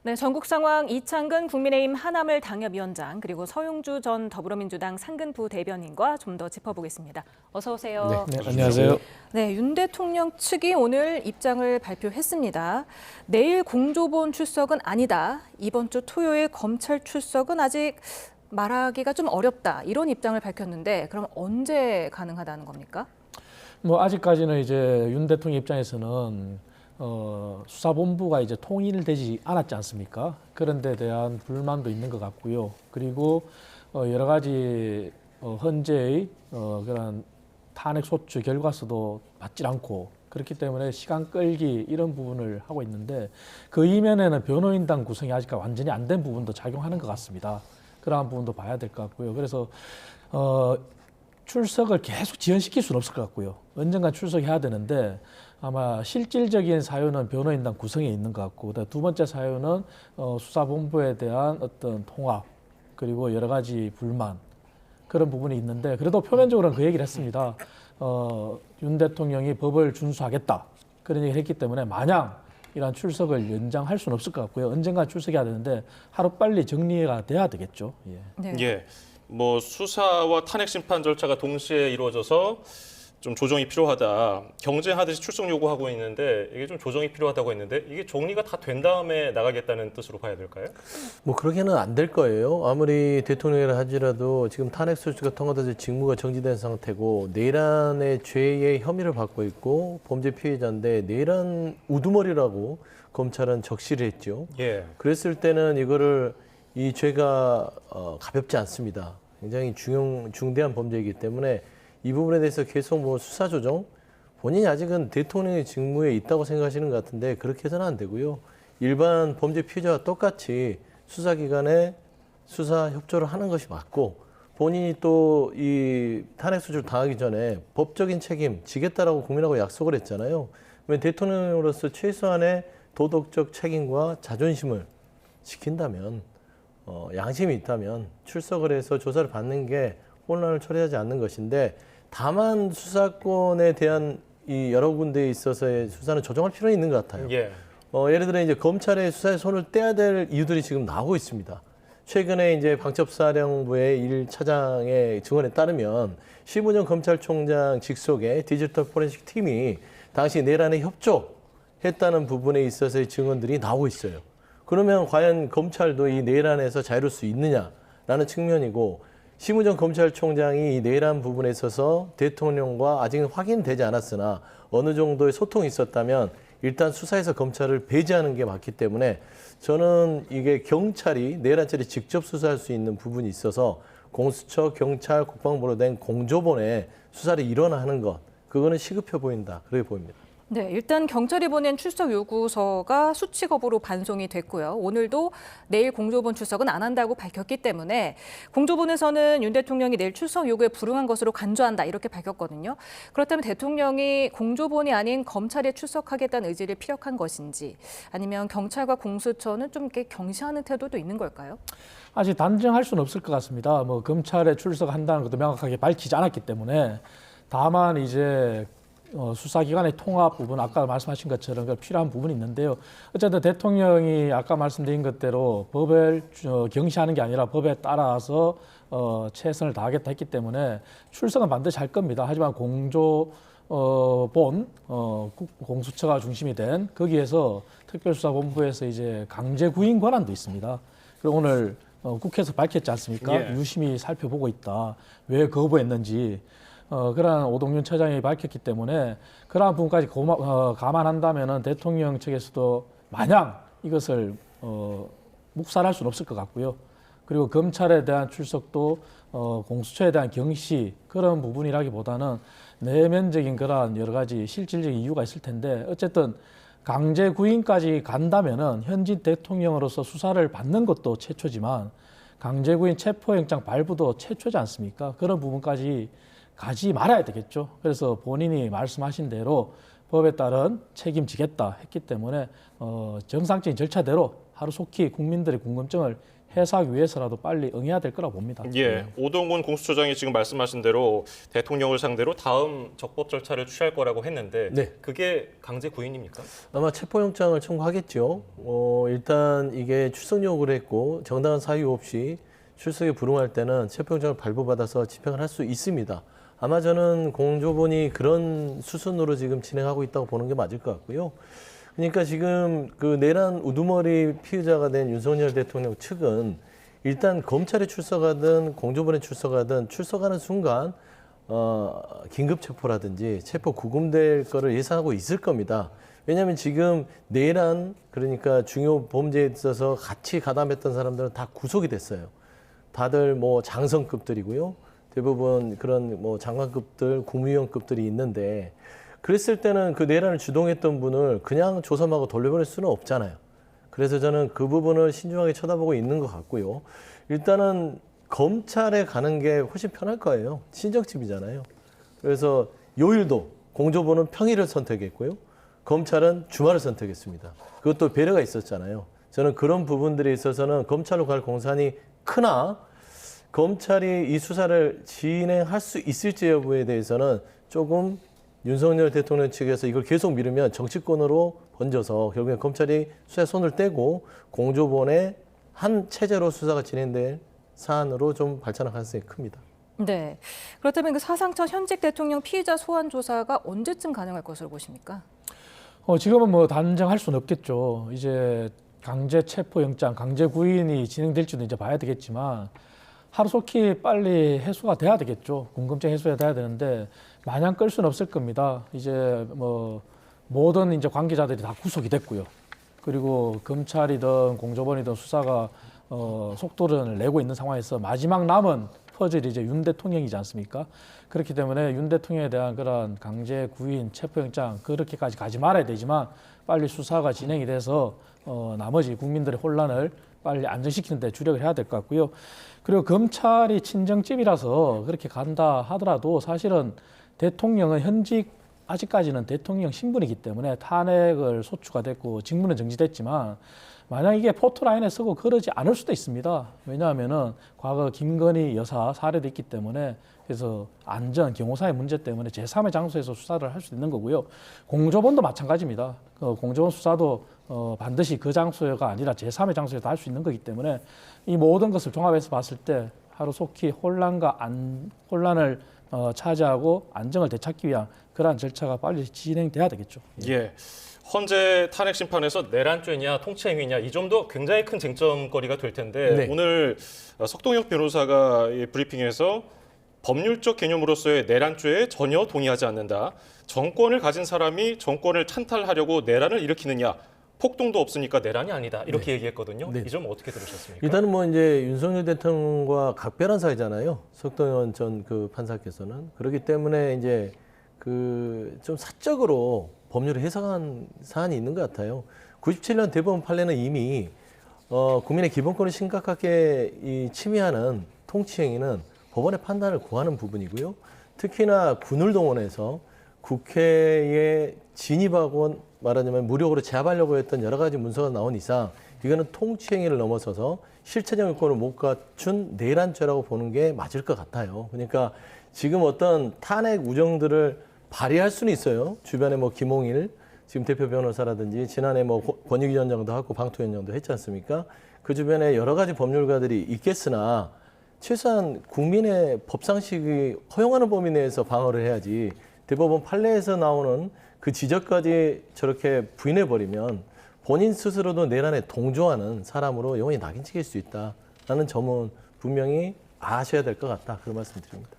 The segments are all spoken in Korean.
네, 전국 상황 이창근 국민의힘 하남을 당협위원장 그리고 서용주 전 더불어민주당 상근부 대변인과 좀 더 짚어보겠습니다. 어서 오세요. 네, 안녕하세요. 네, 윤 대통령 측이 오늘 입장을 발표했습니다. 내일 공조본 출석은 아니다. 이번 주 토요일 검찰 출석은 아직 말하기가 좀 어렵다. 이런 입장을 밝혔는데 그럼 언제 가능하다는 겁니까? 아직까지는 이제 윤 대통령 입장에서는 수사본부가 이제 통일되지 않았지 않습니까? 그런 데 대한 불만도 있는 것 같고요. 그리고 여러 가지 현재의 그런 탄핵 소추 결과서도 받질 않고 그렇기 때문에 시간 끌기 이런 부분을 하고 있는데 그 이면에는 변호인단 구성이 아직 완전히 안 된 부분도 작용하는 것 같습니다. 그러한 부분도 봐야 될 것 같고요. 그래서 출석을 계속 지연시킬 수는 없을 것 같고요. 언젠간 출석해야 되는데 아마 실질적인 사유는 변호인단 구성에 있는 것 같고 두 번째 사유는 수사본부에 대한 어떤 통합 그리고 여러 가지 불만 그런 부분이 있는데 그래도 표면적으로는 그 얘기를 했습니다. 윤 대통령이 법을 준수하겠다 그런 얘기를 했기 때문에 마냥 이러한 출석을 연장할 수는 없을 것 같고요. 언젠간 출석해야 되는데 하루빨리 정리가 돼야 되겠죠. 예. 네. 예, 수사와 탄핵 심판 절차가 동시에 이루어져서 좀 조정이 필요하다. 경쟁하듯이 출석 요구하고 있는데 이게 좀 조정이 필요하다고 했는데 이게 정리가 다 된 다음에 나가겠다는 뜻으로 봐야 될까요? 그렇게는 안 될 거예요. 아무리 대통령이라 하지라도 지금 탄핵 소추가 통과돼서 직무가 정지된 상태고 내란의 죄의 혐의를 받고 있고 범죄 피해자인데 내란 우두머리라고 검찰은 적시를 했죠. 예. 그랬을 때는 이 죄가 가볍지 않습니다. 굉장히 중대한 범죄이기 때문에 이 부분에 대해서 계속 수사 조정 본인이 아직은 대통령의 직무에 있다고 생각하시는 것 같은데 그렇게 해서는 안 되고요. 일반 범죄 피해자와 똑같이 수사기관에 수사 협조를 하는 것이 맞고 본인이 또 이 탄핵 소추를 당하기 전에 법적인 책임 지겠다라고 국민하고 약속을 했잖아요. 왜 대통령으로서 최소한의 도덕적 책임과 자존심을 지킨다면 양심이 있다면 출석을 해서 조사를 받는 게 혼란을 초래하지 않는 것인데 다만 수사권에 대한 이 여러 군데에 있어서의 수사는 조정할 필요는 있는 것 같아요. 예. 예를 들어 이제 검찰의 수사에 손을 떼야 될 이유들이 지금 나오고 있습니다. 최근에 이제 방첩사령부의 1차장의 증언에 따르면 심우정 검찰총장 직속의 디지털 포렌식 팀이 당시 내란에 협조했다는 부분에 있어서의 증언들이 나오고 있어요. 그러면 과연 검찰도 이 내란에서 자유로울 수 있느냐라는 측면이고 심우정 검찰총장이 이 내란 부분에 있어서 대통령과 아직은 확인되지 않았으나 어느 정도의 소통이 있었다면 일단 수사에서 검찰을 배제하는 게 맞기 때문에 저는 이게 경찰이 내란 처리 직접 수사할 수 있는 부분이 있어서 공수처, 경찰, 국방부로 된 공조본에 수사를 일원화하는 것 그거는 시급해 보인다. 그렇게 보입니다. 네, 일단 경찰이 보낸 출석 요구서가 수치 거부로 반송이 됐고요. 오늘도 내일 공조본 출석은 안 한다고 밝혔기 때문에 공조본에서는 윤 대통령이 내일 출석 요구에 불응한 것으로 간주한다 이렇게 밝혔거든요. 그렇다면 대통령이 공조본이 아닌 검찰에 출석하겠다는 의지를 피력한 것인지 아니면 경찰과 공수처는 좀 이렇게 경시하는 태도도 있는 걸까요? 아직 단정할 수는 없을 것 같습니다. 검찰에 출석한다는 것도 명확하게 밝히지 않았기 때문에 다만 이제 수사기관의 통합 부분, 아까 말씀하신 것처럼 필요한 부분이 있는데요. 어쨌든 대통령이 아까 말씀드린 것대로 법을 경시하는 게 아니라 법에 따라서 최선을 다하겠다 했기 때문에 출석은 반드시 할 겁니다. 하지만 공조본, 공수처가 중심이 된 거기에서 특별수사본부에서 이제 강제 구인 권한도 있습니다. 그리고 오늘 국회에서 밝혔지 않습니까? 예. 유심히 살펴보고 있다. 왜 거부했는지. 그러한 오동윤 처장이 밝혔기 때문에 그러한 부분까지 감안한다면 대통령 측에서도 마냥 이것을 묵살할 수는 없을 것 같고요. 그리고 검찰에 대한 출석도 공수처에 대한 경시 그런 부분이라기보다는 내면적인 그러한 여러 가지 실질적인 이유가 있을 텐데 어쨌든 강제 구인까지 간다면은 현직 대통령으로서 수사를 받는 것도 최초지만 강제 구인 체포영장 발부도 최초지 않습니까? 그런 부분까지 가지 말아야 되겠죠. 그래서 본인이 말씀하신 대로 법에 따른 책임지겠다 했기 때문에 정상적인 절차대로 하루속히 국민들의 궁금증을 해소하기 위해서라도 빨리 응해야 될 거라고 봅니다. 예, 오동훈 공수처장이 지금 말씀하신 대로 대통령을 상대로 다음 적법 절차를 취할 거라고 했는데 네. 그게 강제 구인입니까? 아마 체포영장을 청구하겠죠. 일단 이게 출석 요구를 했고 정당한 사유 없이 출석에 불응할 때는 체포영장을 발부받아서 집행을 할 수 있습니다. 아마 저는 공조본이 그런 수순으로 지금 진행하고 있다고 보는 게 맞을 것 같고요. 그러니까 지금 그 내란 우두머리 피의자가 된 윤석열 대통령 측은 일단 검찰에 출석하든 공조본에 출석하든 출석하는 순간 긴급 체포라든지 체포 구금될 거를 예상하고 있을 겁니다. 왜냐하면 지금 내란 그러니까 중요 범죄에 있어서 같이 가담했던 사람들은 다 구속이 됐어요. 다들 뭐 장성급들이고요. 대부분 그런 뭐 장관급들, 국무위원급들이 있는데 그랬을 때는 그 내란을 주동했던 분을 그냥 조사하고 돌려보낼 수는 없잖아요. 그래서 저는 그 부분을 신중하게 쳐다보고 있는 것 같고요. 일단은 검찰에 가는 게 훨씬 편할 거예요. 친정집이잖아요. 그래서 요일도 공조본은 평일을 선택했고요. 검찰은 주말을 선택했습니다. 그것도 배려가 있었잖아요. 저는 그런 부분들에 있어서는 검찰로 갈 공산이 크나 검찰이 이 수사를 진행할 수 있을지 여부에 대해서는 조금 윤석열 대통령 측에서 이걸 계속 미루면 정치권으로 번져서 결국엔 검찰이 수사에 손을 떼고 공조본의 한 체제로 수사가 진행될 사안으로 좀 발전할 가능성이 큽니다. 네. 그렇다면 그 사상처 현직 대통령 피의자 소환 조사가 언제쯤 가능할 것으로 보십니까? 지금은 뭐 단정할 수는 없겠죠. 이제 강제 체포영장, 강제 구인이 진행될지도 이제 봐야 되겠지만 하루속히 빨리 해소가 돼야 되겠죠. 궁금증 해소해야 돼야 되는데 마냥 끌 수는 없을 겁니다. 이제 뭐 모든 이제 관계자들이 다 구속이 됐고요. 그리고 검찰이든 공조본이든 수사가 속도를 내고 있는 상황에서 마지막 남은 퍼즐이 이제 윤 대통령이지 않습니까? 그렇기 때문에 윤 대통령에 대한 그런 강제 구인, 체포영장 그렇게까지 가지 말아야 되지만 빨리 수사가 진행이 돼서 나머지 국민들의 혼란을 빨리 안정시키는 데 주력을 해야 될 것 같고요. 그리고 검찰이 친정집이라서 그렇게 간다 하더라도 사실은 대통령은 아직까지는 대통령 신분이기 때문에 탄핵을 소추가 됐고 직무는 정지됐지만 만약 이게 포토라인에 서고 그러지 않을 수도 있습니다. 왜냐하면은 과거 김건희 여사 사례도 있기 때문에 그래서 안전, 경호사의 문제 때문에 제3의 장소에서 수사를 할 수 있는 거고요. 공조본도 마찬가지입니다. 공조본 수사도 반드시 그 장소가 아니라 제3의 장소에서 할 수 있는 거기 때문에 이 모든 것을 종합해서 봤을 때 하루속히 혼란을 차지하고 안정을 되찾기 위한 그러한 절차가 빨리 진행돼야 되겠죠. 예. 헌재 탄핵 심판에서 내란죄냐 통치행위냐 이 점도 굉장히 큰 쟁점거리가 될 텐데 네. 오늘 석동혁 변호사가 이 브리핑에서 법률적 개념으로서의 내란죄에 전혀 동의하지 않는다. 정권을 가진 사람이 정권을 찬탈하려고 내란을 일으키느냐. 폭동도 없으니까 내란이 아니다. 이렇게 얘기했거든요. 네. 이 점 어떻게 들으셨습니까? 일단은 뭐 이제 윤석열 대통령과 각별한 사이잖아요. 석동현 전 그 판사께서는 그렇기 때문에 이제 그 좀 사적으로 법률을 해석한 사안이 있는 것 같아요. 97년 대법원 판례는 이미 국민의 기본권을 심각하게 침해하는 통치행위는 법원의 판단을 구하는 부분이고요. 특히나 군을 동원해서 국회에 진입하고 말하자면 무력으로 제압하려고 했던 여러 가지 문서가 나온 이상 이거는 통치행위를 넘어서서 실체적 요건을 못 갖춘 내란죄라고 보는 게 맞을 것 같아요. 그러니까 지금 어떤 탄핵 우정들을 발휘할 수는 있어요. 주변에 뭐 김홍일 지금 대표 변호사라든지 지난해 뭐 권익위원장도 하고 방통위원장도 했지 않습니까? 그 주변에 여러 가지 법률가들이 있겠으나 최소한 국민의 법상식이 허용하는 범위 내에서 방어를 해야지 대법원 판례에서 나오는 그 지적까지 저렇게 부인해버리면 본인 스스로도 내란에 동조하는 사람으로 영원히 낙인찍힐 수 있다라는 점은 분명히 아셔야 될 것 같다. 그런 말씀드립니다.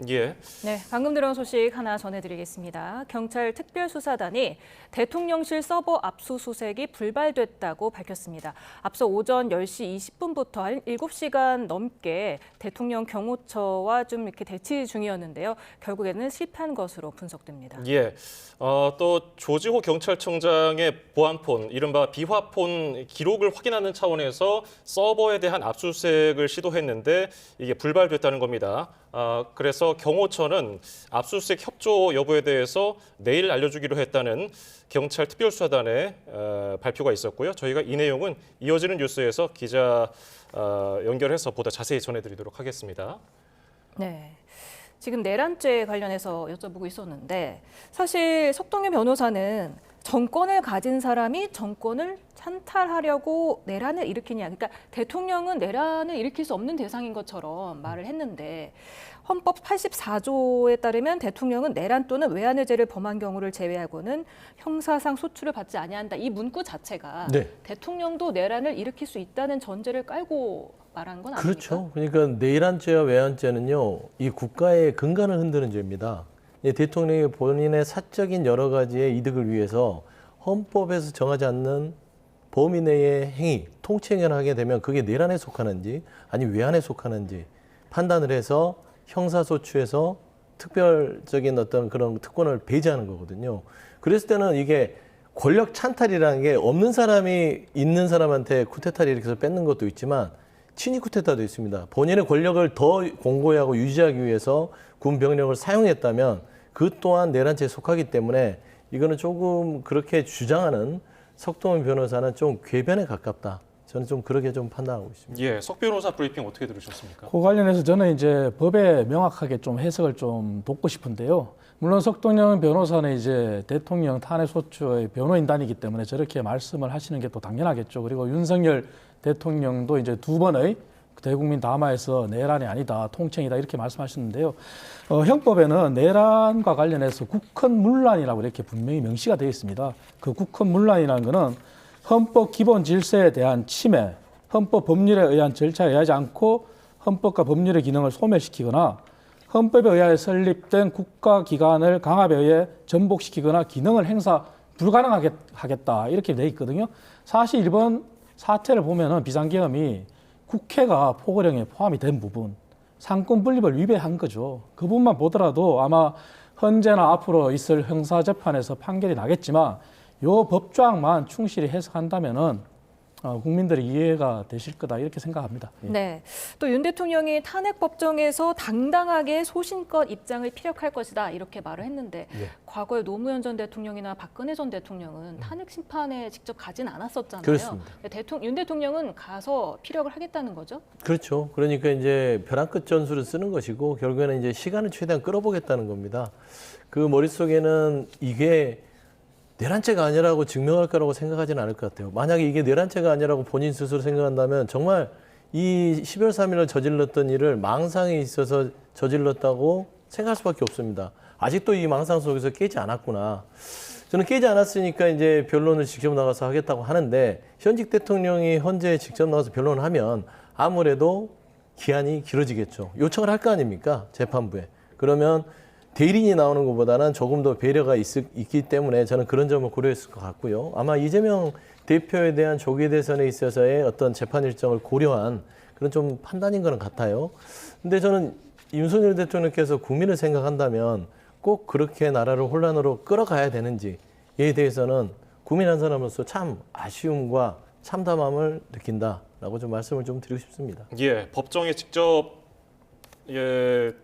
예. 네, 방금 들어온 소식 하나 전해드리겠습니다. 경찰 특별수사단이 대통령실 서버 압수수색이 불발됐다고 밝혔습니다. 앞서 오전 10시 20분부터 한 7시간 넘게 대통령 경호처와 좀 이렇게 대치 중이었는데요. 결국에는 실패한 것으로 분석됩니다. 예. 또 조지호 경찰청장의 보안폰, 이른바 비화폰 기록을 확인하는 차원에서 서버에 대한 압수수색을 시도했는데 이게 불발됐다는 겁니다. 그래서 그래서 경호처는 압수수색 협조 여부에 대해서 내일 알려주기로 했다는 경찰 특별수사단의 발표가 있었고요. 저희가 이 내용은 이어지는 뉴스에서 기자 연결해서 보다 자세히 전해드리도록 하겠습니다. 네. 지금 내란죄 관련해서 여쭤보고 있었는데 사실 석동현 변호사는 정권을 가진 사람이 정권을 찬탈하려고 내란을 일으키냐. 그러니까 대통령은 내란을 일으킬 수 없는 대상인 것처럼 말을 했는데 헌법 84조에 따르면 대통령은 내란 또는 외환의제를 범한 경우를 제외하고는 형사상 소출을 받지 아니한다. 이 문구 자체가 네. 대통령도 내란을 일으킬 수 있다는 전제를 깔고 말한 건 아닙니까? 그렇죠. 그러니까 내란죄와 외환죄는요, 이 국가의 근간을 흔드는 죄입니다. 이 대통령이 본인의 사적인 여러 가지의 이득을 위해서 헌법에서 정하지 않는 범위 내의 행위, 통치행위를 하게 되면 그게 내란에 속하는지 아니면 외환에 속하는지 판단을 해서 형사소추에서 특별적인 어떤 그런 특권을 배제하는 거거든요. 그랬을 때는 이게 권력 찬탈이라는 게 없는 사람이 있는 사람한테 쿠데타를 일으켜서 뺏는 것도 있지만 친위 쿠데타도 있습니다. 본인의 권력을 더 공고히 하고 유지하기 위해서 군 병력을 사용했다면 그 또한 내란죄에 속하기 때문에 이거는 조금 그렇게 주장하는 석동현 변호사는 좀 궤변에 가깝다. 저는 좀 그렇게 좀 판단하고 있습니다. 예, 석 변호사 브리핑 어떻게 들으셨습니까? 그 관련해서 저는 이제 법에 명확하게 좀 해석을 좀 돕고 싶은데요. 물론 석동현 변호사는 이제 대통령 탄핵소추의 변호인단이기 때문에 저렇게 말씀을 하시는 게 또 당연하겠죠. 그리고 윤석열 대통령도 이제 2번의 대국민 담화에서 내란이 아니다, 통칭이다 이렇게 말씀하셨는데요. 형법에는 내란과 관련해서 국헌문란이라고 이렇게 분명히 명시가 되어 있습니다. 그 국헌문란이라는 것은 헌법 기본 질서에 대한 침해, 헌법 법률에 의한 절차에 의하지 않고 헌법과 법률의 기능을 소멸시키거나 헌법에 의하여 설립된 국가기관을 강압에 의해 전복시키거나 기능을 행사 불가능하게 하겠다 이렇게 돼 있거든요. 사실 이번 사태를 보면은 비상계엄이 국회가 포고령에 포함이 된 부분, 상권 분립을 위배한 거죠. 그 부분만 보더라도 아마 현재나 앞으로 있을 형사재판에서 판결이 나겠지만 요 법조항만 충실히 해석한다면은 국민들이 이해가 되실 거다 이렇게 생각합니다. 예. 네. 또 윤 대통령이 탄핵 법정에서 당당하게 소신껏 입장을 피력할 것이다 이렇게 말을 했는데 과거에 노무현 전 대통령이나 박근혜 전 대통령은 탄핵 심판에 직접 가진 않았었잖아요. 그렇습니다. 윤 대통령은 가서 피력을 하겠다는 거죠? 그렇죠. 그러니까 이제 벼랑 끝 전술을 쓰는 것이고 결국에는 이제 시간을 최대한 끌어보겠다는 겁니다. 그 머릿속에는 이게 내란죄가 아니라고 증명할 거라고 생각하지는 않을 것 같아요. 만약에 이게 내란죄가 아니라고 본인 스스로 생각한다면 정말 이 12월 3일을 저질렀던 일을 망상에 있어서 저질렀다고 생각할 수밖에 없습니다. 아직도 이 망상 속에서 깨지 않았구나. 저는 깨지 않았으니까 이제 변론을 직접 나가서 하겠다고 하는데 현직 대통령이 현재 직접 나가서 변론을 하면 아무래도 기한이 길어지겠죠. 요청을 할 거 아닙니까? 재판부에. 그러면 대리인이 나오는 것보다는 조금 더 배려가 있기 때문에 저는 그런 점을 고려했을 것 같고요. 아마 이재명 대표에 대한 조기 대선에 있어서의 어떤 재판 일정을 고려한 그런 좀 판단인 거는 같아요. 근데 저는 윤석열 대통령께서 국민을 생각한다면 꼭 그렇게 나라를 혼란으로 끌어가야 되는지에 대해서는 국민 한 사람으로서 참 아쉬움과 참담함을 느낀다라고 좀 말씀을 좀 드리고 싶습니다. 예, 법정에 직접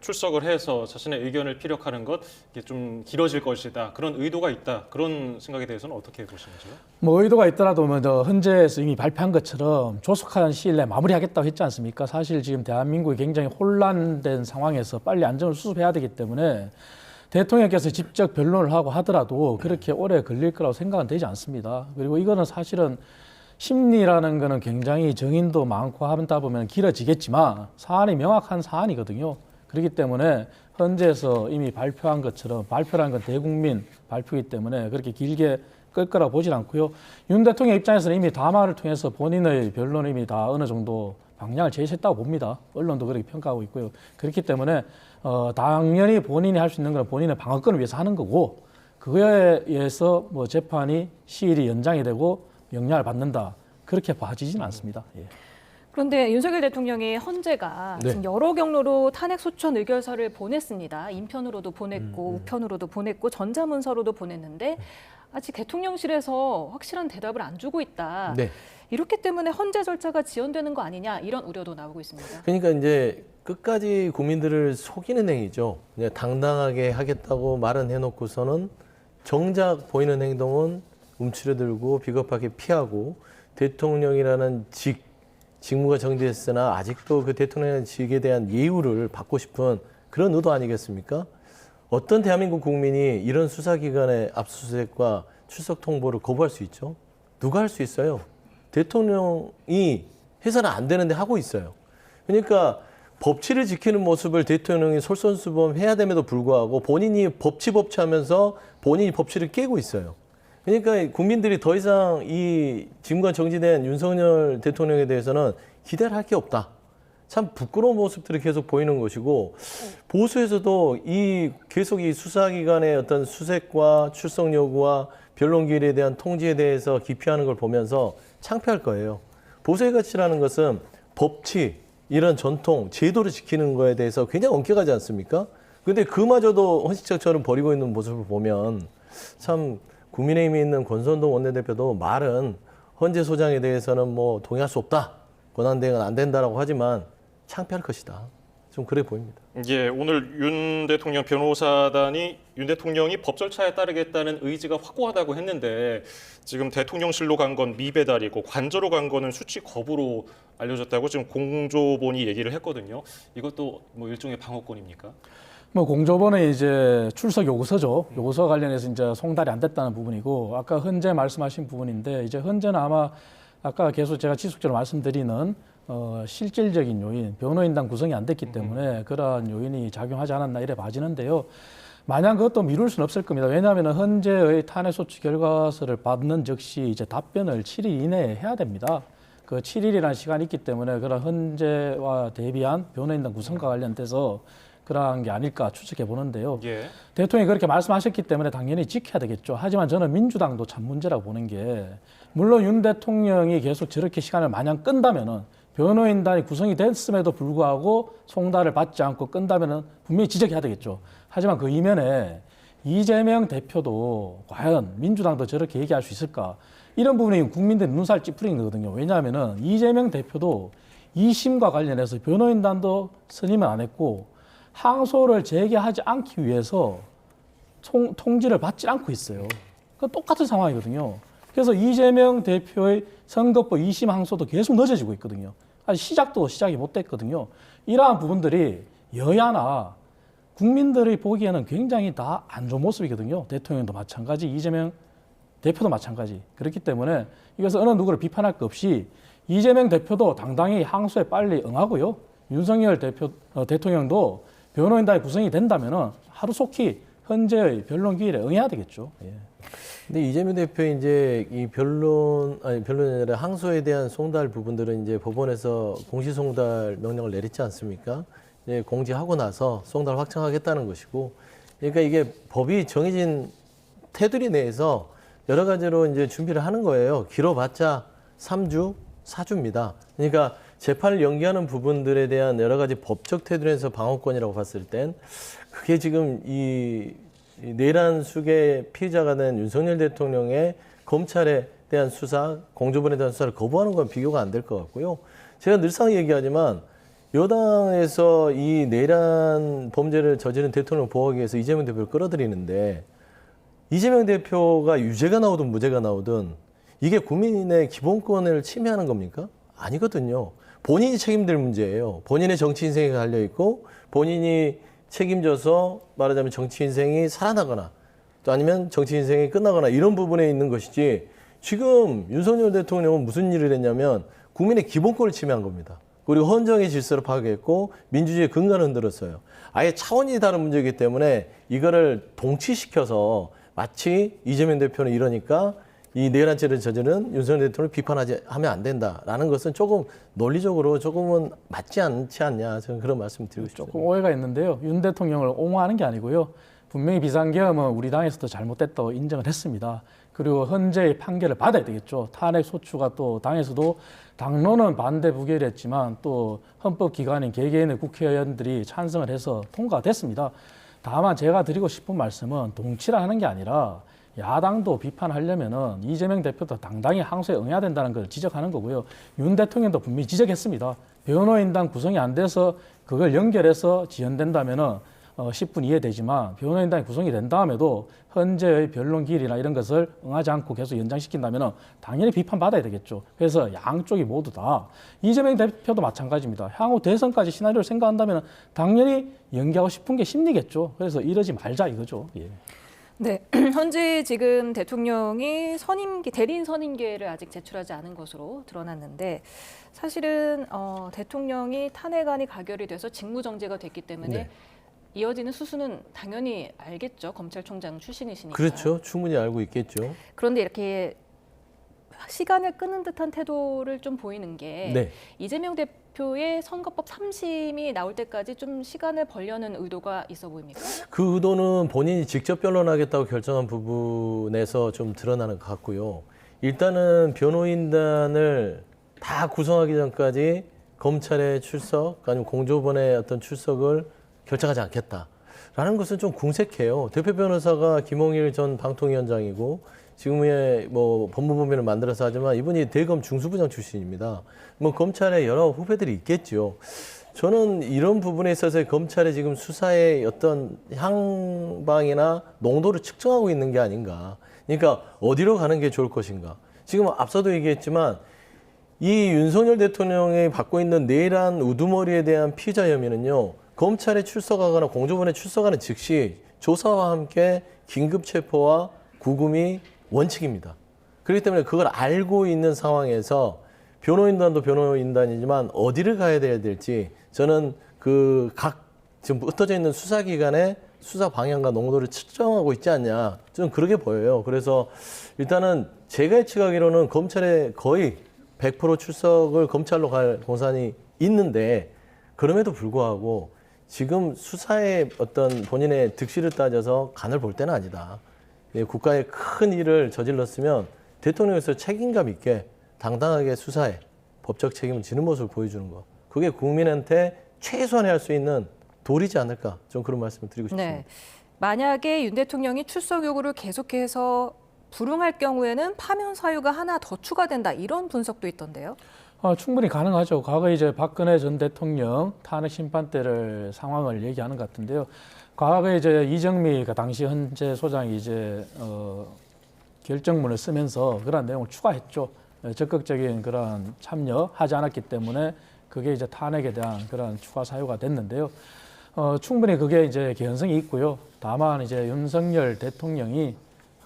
출석을 해서 자신의 의견을 피력하는 것 이게 좀 길어질 것이다. 그런 의도가 있다. 그런 생각에 대해서는 어떻게 보시는지요? 뭐 의도가 있더라도 먼저 헌재에서 이미 발표한 것처럼 조속한 시일 내에 마무리하겠다고 했지 않습니까? 사실 지금 대한민국이 굉장히 혼란된 상황에서 빨리 안정을 수습해야 되기 때문에 대통령께서 직접 변론을 하고 하더라도 그렇게 오래 걸릴 거라고 생각은 되지 않습니다. 그리고 이거는 사실은 심리라는 거는 굉장히 정인도 많고 하다 보면 길어지겠지만 사안이 명확한 사안이거든요. 그렇기 때문에 헌재에서 이미 발표한 것처럼 발표란 건 대국민 발표이기 때문에 그렇게 길게 끌 거라고 보진 않고요. 윤 대통령 입장에서는 이미 담화를 통해서 본인의 변론을 이미 다 어느 정도 방향을 제시했다고 봅니다. 언론도 그렇게 평가하고 있고요. 그렇기 때문에 당연히 본인이 할 수 있는 건 본인의 방어권을 위해서 하는 거고 그거에 의해서 뭐 재판이 시일이 연장이 되고 영향을 받는다. 그렇게 봐지진 않습니다. 예. 그런데 윤석열 대통령이 헌재가 네. 지금 여러 경로로 탄핵 소추안 의결서를 보냈습니다. 인편으로도 보냈고 우편으로도 보냈고 전자문서로도 보냈는데 아직 대통령실에서 확실한 대답을 안 주고 있다. 네. 이렇기 때문에 헌재 절차가 지연되는 거 아니냐 이런 우려도 나오고 있습니다. 그러니까 이제 끝까지 국민들을 속이는 행위죠. 그냥 당당하게 하겠다고 말은 해놓고서는 정작 보이는 행동은 움츠러들고 비겁하게 피하고 대통령이라는 직무가 정지됐으나 아직도 그 대통령의 직에 대한 예우를 받고 싶은 그런 의도 아니겠습니까? 어떤 대한민국 국민이 이런 수사기관의 압수수색과 출석 통보를 거부할 수 있죠? 누가 할 수 있어요? 대통령이 해서는 안 되는데 하고 있어요. 그러니까 법치를 지키는 모습을 대통령이 솔선수범해야 됨에도 불구하고 본인이 법치 하면서 본인이 법치를 깨고 있어요. 그러니까 국민들이 더 이상 이 직무가 정지된 윤석열 대통령에 대해서는 기대를 할 게 없다. 참 부끄러운 모습들이 계속 보이는 것이고 보수에서도 계속 이 수사기관의 어떤 수색과 출석 요구와 변론기일에 대한 통지에 대해서 기피하는 걸 보면서 창피할 거예요. 보수의 가치라는 것은 법치, 이런 전통, 제도를 지키는 거에 대해서 굉장히 엄격하지 않습니까? 근데 그마저도 헌신처럼 버리고 있는 모습을 보면 참 국민의힘에 있는 권선동 원내대표도 말은 헌재 소장에 대해서는 뭐 동의할 수 없다. 권한대행은 안 된다라고 하지만 창피할 것이다. 좀 그래 보입니다. 예, 오늘 윤 대통령 변호사단이 윤 대통령이 법 절차에 따르겠다는 의지가 확고하다고 했는데 지금 대통령실로 간 건 미배달이고 관저로 간 거는 수치 거부로 알려졌다고 지금 공조본이 얘기를 했거든요. 이것도 뭐 일종의 방어권입니까? 뭐 공조본의 이제 출석 요구서죠. 요구서 관련해서 이제 송달이 안 됐다는 부분이고 아까 헌재 말씀하신 부분인데 이제 헌재는 아마 아까 계속 제가 지속적으로 말씀드리는 실질적인 요인, 변호인단 구성이 안 됐기 때문에 그러한 요인이 작용하지 않았나 이래 봐지는데요. 마냥 그것도 미룰 수는 없을 겁니다. 왜냐하면 헌재의 탄핵소추 결과서를 받는 즉시 이제 답변을 7일 이내에 해야 됩니다. 그 7일이라는 시간이 있기 때문에 그런 헌재와 대비한 변호인단 구성과 관련돼서 그러한 게 아닐까 추측해 보는데요. 예. 대통령이 그렇게 말씀하셨기 때문에 당연히 지켜야 되겠죠. 하지만 저는 민주당도 참 문제라고 보는 게 물론 윤 대통령이 계속 저렇게 시간을 마냥 끈다면은 변호인단이 구성이 됐음에도 불구하고 송달을 받지 않고 끈다면은 분명히 지적해야 되겠죠. 하지만 그 이면에 이재명 대표도 과연 민주당도 저렇게 얘기할 수 있을까? 이런 부분이 국민들 눈살 찌푸리는 거거든요. 왜냐하면은 이재명 대표도 2심과 관련해서 변호인단도 선임을 안 했고 항소를 제기하지 않기 위해서 통지를 받지 않고 있어요. 그 똑같은 상황이거든요. 그래서 이재명 대표의 선거법 2심 항소도 계속 늦어지고 있거든요. 아직 시작이 못 됐거든요. 이러한 부분들이 여야나 국민들이 보기에는 굉장히 다 안 좋은 모습이거든요. 대통령도 마찬가지, 이재명 대표도 마찬가지. 그렇기 때문에 이것은 어느 누구를 비판할 것 없이 이재명 대표도 당당히 항소에 빨리 응하고요. 윤석열 대통령도 변호인단이 구성이 된다면은 하루속히 헌재의 변론 기일에 응해야 되겠죠. 예. 근데 이재명 대표의 이제 이 변론이 아니라 항소에 대한 송달 부분들은 이제 법원에서 공시 송달 명령을 내렸지 않습니까? 이제 공지하고 나서 송달 확정하겠다는 것이고, 그러니까 이게 법이 정해진 테두리 내에서 여러 가지로 이제 준비를 하는 거예요. 길어봤자 3주, 4주입니다. 그러니까 재판을 연기하는 부분들에 대한 여러 가지 법적 테두리에서 방어권이라고 봤을 땐 그게 지금 이 내란 수계 피의자가 된 윤석열 대통령의 검찰에 대한 수사, 공조본에 대한 수사를 거부하는 건 비교가 안 될 것 같고요. 제가 늘상 얘기하지만 여당에서 이 내란 범죄를 저지른 대통령을 보호하기 위해서 이재명 대표를 끌어들이는데 이재명 대표가 유죄가 나오든 무죄가 나오든 이게 국민의 기본권을 침해하는 겁니까? 아니거든요. 본인이 책임질 문제예요. 본인의 정치 인생이 갈려있고 본인이 책임져서 말하자면 정치 인생이 살아나거나 또 아니면 정치 인생이 끝나거나 이런 부분에 있는 것이지 지금 윤석열 대통령은 무슨 일을 했냐면 국민의 기본권을 침해한 겁니다. 그리고 헌정의 질서를 파괴했고 민주주의의 근간을 흔들었어요. 아예 차원이 다른 문제이기 때문에 이거를 동치시켜서 마치 이재명 대표는 이러니까 이 내란죄를 저지른 윤석열 대통령을 비판하면 안 된다라는 것은 조금 논리적으로 조금은 맞지 않지 않냐 저는 그런 말씀 드리고 싶습니다. 조금 오해가 있는데요. 윤 대통령을 옹호하는 게 아니고요. 분명히 비상계엄은 우리 당에서도 잘못됐다고 인정을 했습니다. 그리고 헌재의 판결을 받아야 되겠죠. 탄핵 소추가 또 당에서도 당론은 반대 부결을 했지만 또 헌법기관인 개개인의 국회의원들이 찬성을 해서 통과됐습니다. 다만 제가 드리고 싶은 말씀은 동치를 하는 게 아니라 야당도 비판하려면은 이재명 대표도 당당히 항소에 응해야 된다는 걸 지적하는 거고요. 윤 대통령도 분명히 지적했습니다. 변호인단 구성이 안 돼서 그걸 연결해서 지연된다면은 10분 이해되지만 변호인단이 구성이 된 다음에도 현재의 변론 기일이나 이런 것을 응하지 않고 계속 연장시킨다면 당연히 비판받아야 되겠죠. 그래서 양쪽이 모두 다 이재명 대표도 마찬가지입니다. 향후 대선까지 시나리오를 생각한다면 당연히 연기하고 싶은 게 심리겠죠. 그래서 이러지 말자 이거죠. 예. 네, 현재 지금 대통령이 대리인 선임계를 아직 제출하지 않은 것으로 드러났는데 사실은 대통령이 탄핵안이 가결이 돼서 직무정지가 됐기 때문에 네. 이어지는 수순은 당연히 알겠죠. 검찰총장 출신이시니까. 그렇죠. 충분히 알고 있겠죠. 그런데 이렇게 시간을 끄는 듯한 태도를 좀 보이는 게 네. 이재명 대표의 선거법 3심이 나올 때까지 좀 시간을 벌려는 의도가 있어 보입니까? 그 의도는 본인이 직접 변론하겠다고 결정한 부분에서 좀 드러나는 것 같고요. 일단은 변호인단을 다 구성하기 전까지 검찰의 출석, 아니면 공조본의 어떤 출석을 결정하지 않겠다라는 것은 좀 궁색해요. 대표 변호사가 김홍일 전 방통위원장이고 지금의 뭐 법무법인을 만들어서 하지만 이분이 대검 중수부장 출신입니다. 뭐 검찰에 여러 후배들이 있겠죠. 저는 이런 부분에 있어서 검찰의 지금 수사의 어떤 향방이나 농도를 측정하고 있는 게 아닌가. 그러니까 어디로 가는 게 좋을 것인가. 지금 앞서도 얘기했지만 이 윤석열 대통령이 받고 있는 내란 우두머리에 대한 피의자 혐의는요. 검찰에 출석하거나 공조본에 출석하는 즉시 조사와 함께 긴급 체포와 구금이 원칙입니다. 그렇기 때문에 그걸 알고 있는 상황에서 변호인단도 변호인단이지만 어디를 가야 될지 저는 그 각 지금 흩어져 있는 수사기관의 수사 방향과 농도를 측정하고 있지 않냐. 저는 그렇게 보여요. 그래서 일단은 제가 예측하기로는 검찰에 거의 100% 출석을 검찰로 갈 공산이 있는데 그럼에도 불구하고 지금 수사의 어떤 본인의 득실을 따져서 간을 볼 때는 아니다. 국가에 큰 일을 저질렀으면 대통령에서 책임감 있게 당당하게 수사에 법적 책임을 지는 모습을 보여주는 것. 그게 국민한테 최소한 할 수 있는 도리지 않을까. 좀 그런 말씀을 드리고 싶습니다. 네. 만약에 윤 대통령이 출석 요구를 계속해서 불응할 경우에는 파면 사유가 하나 더 추가된다. 이런 분석도 있던데요. 충분히 가능하죠. 과거에 이제 박근혜 전 대통령 탄핵 심판 때를 상황을 얘기하는 것 같은데요. 과거에 이제 이정미 그 당시 헌재 소장이 이제 결정문을 쓰면서 그런 내용을 추가했죠. 적극적인 그런 참여하지 않았기 때문에 그게 이제 탄핵에 대한 그런 추가 사유가 됐는데요. 충분히 그게 이제 개연성이 있고요. 다만 이제 윤석열 대통령이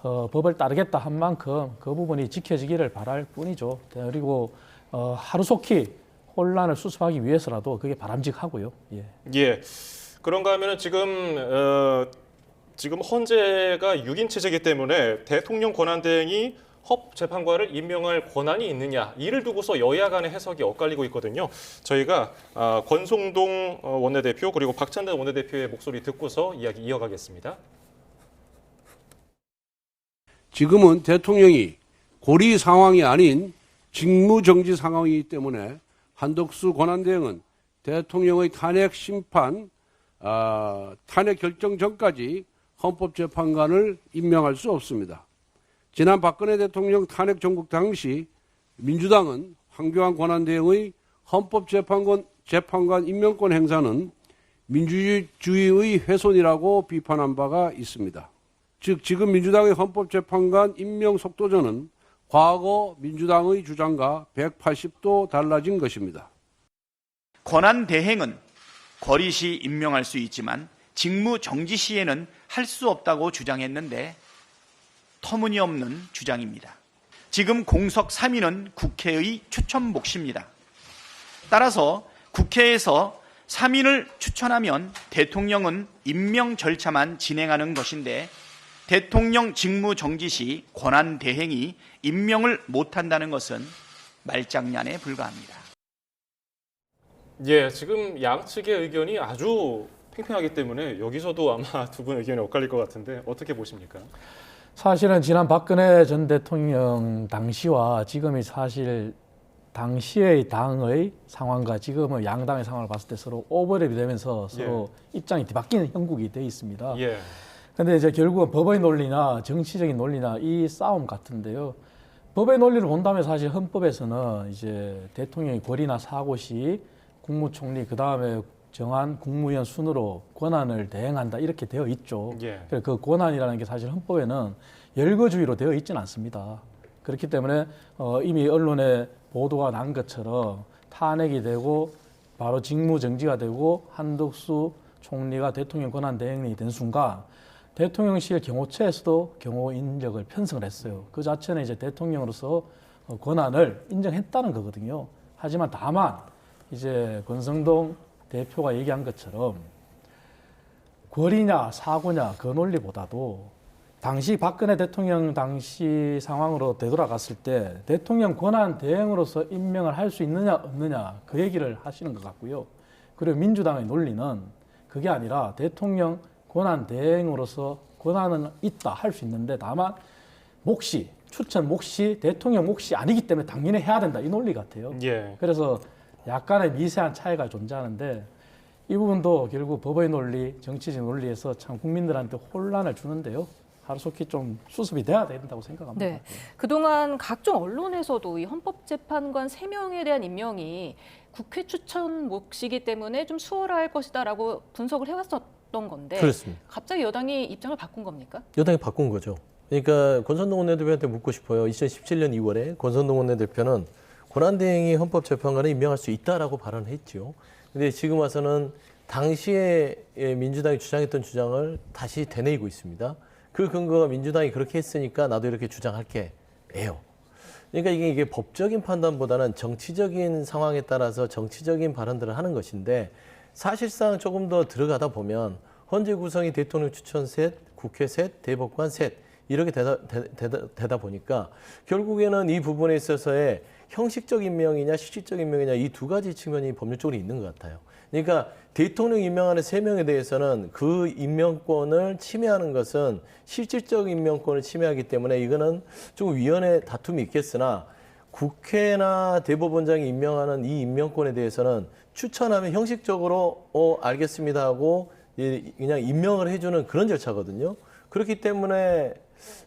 법을 따르겠다 한 만큼 그 부분이 지켜지기를 바랄 뿐이죠. 그리고 하루속히 혼란을 수습하기 위해서라도 그게 바람직하고요. 예. 예. 그런가 하면은 지금 헌재가 6인 체제이기 때문에 대통령 권한대행이 헌법재판관을 임명할 권한이 있느냐 이를 두고서 여야 간의 해석이 엇갈리고 있거든요. 저희가 권성동 원내대표 그리고 박찬대 원내대표의 목소리 듣고서 이야기 이어가겠습니다. 지금은 대통령이 고리 상황이 아닌 직무정지 상황이기 때문에 한덕수 권한대행은 대통령의 탄핵 심판, 탄핵 결정 전까지 헌법재판관을 임명할 수 없습니다. 지난 박근혜 대통령 탄핵 정국 당시 민주당은 황교안 권한대행의 헌법재판관 임명권 행사는 민주주의의 훼손이라고 비판한 바가 있습니다. 즉 지금 민주당의 헌법재판관 임명 속도전은 과거 민주당의 주장과 180도 달라진 것입니다. 권한 대행은 거리 시 임명할 수 있지만 직무 정지 시에는 할 수 없다고 주장했는데 터무니없는 주장입니다. 지금 공석 3인은 국회의 추천 몫입니다. 따라서 국회에서 3인을 추천하면 대통령은 임명 절차만 진행하는 것인데 대통령 직무 정지 시 권한 대행이 임명을 못한다는 것은 말장난에 불과합니다. 예, 지금 양측의 의견이 아주 팽팽하기 때문에 여기서도 아마 두 분 의견이 엇갈릴 것 같은데 어떻게 보십니까? 사실은 지난 박근혜 전 대통령 당시와 지금이 사실 당시의 당의 상황과 지금의 양당의 상황을 봤을 때 서로 오버랩이 되면서 서로 입장이 뒤바뀌는 형국이 되어 있습니다. 예. 근데 이제 결국은 법의 논리나 정치적인 논리나 이 싸움 같은데요. 법의 논리를 본다면 사실 헌법에서는 이제 대통령의 권리나 사고 시 국무총리 그 다음에 정한 국무위원 순으로 권한을 대행한다 이렇게 되어 있죠. 예. 그 권한이라는 게 사실 헌법에는 열거주의로 되어 있지는 않습니다. 그렇기 때문에 이미 언론에 보도가 난 것처럼 탄핵이 되고 바로 직무 정지가 되고 한덕수 총리가 대통령 권한 대행이 된 순간 대통령실 경호처에서도 경호 인력을 편성을 했어요. 그 자체는 이제 대통령으로서 권한을 인정했다는 거거든요. 하지만 다만 이제 권성동 대표가 얘기한 것처럼 권리냐 사고냐 그 논리보다도 당시 박근혜 대통령 당시 상황으로 되돌아갔을 때 대통령 권한 대행으로서 임명을 할 수 있느냐 없느냐 그 얘기를 하시는 것 같고요. 그리고 민주당의 논리는 그게 아니라 대통령 권한 대행으로서 권한은 있다 할 수 있는데 다만 몫이 추천 몫이 대통령 몫이 아니기 때문에 당연히 해야 된다 이 논리 같아요. 예. 그래서 약간의 미세한 차이가 존재하는데 이 부분도 결국 법의 논리, 정치적 논리에서 참 국민들한테 혼란을 주는데요. 하루속히 좀 수습이 돼야 된다고 생각합니다. 네. 그동안 각종 언론에서도 이 헌법재판관 3명에 대한 임명이 국회 추천 몫이기 때문에 좀 수월할 것이다라고 분석을 해왔었던 건데 그렇습니다. 갑자기 여당이 입장을 바꾼 겁니까? 여당이 바꾼 거죠. 그러니까 권선동 원내대표한테 묻고 싶어요. 2017년 2월에 권선동 원내대표는 권한대행이 헌법재판관에 임명할 수 있다라고 발언을 했죠. 근데 지금 와서는 당시에 민주당이 주장했던 주장을 다시 되뇌이고 있습니다. 그 근거가 민주당이 그렇게 했으니까 나도 이렇게 주장할게 예요. 그러니까 이게 법적인 판단보다는 정치적인 상황에 따라서 정치적인 발언들을 하는 것인데 사실상 조금 더 들어가다 보면 헌재 구성이 대통령 추천 셋, 국회 셋, 대법관 셋 이렇게 되다 보니까 결국에는 이 부분에 있어서의 형식적 임명이냐 실질적 임명이냐 이 두 가지 측면이 법률적으로 있는 것 같아요. 그러니까 대통령 임명하는 3명에 대해서는 그 임명권을 침해하는 것은 실질적 임명권을 침해하기 때문에 이거는 좀 위헌의 다툼이 있겠으나 국회나 대법원장이 임명하는 이 임명권에 대해서는 추천하면 형식적으로 알겠습니다 하고 그냥 임명을 해주는 그런 절차거든요. 그렇기 때문에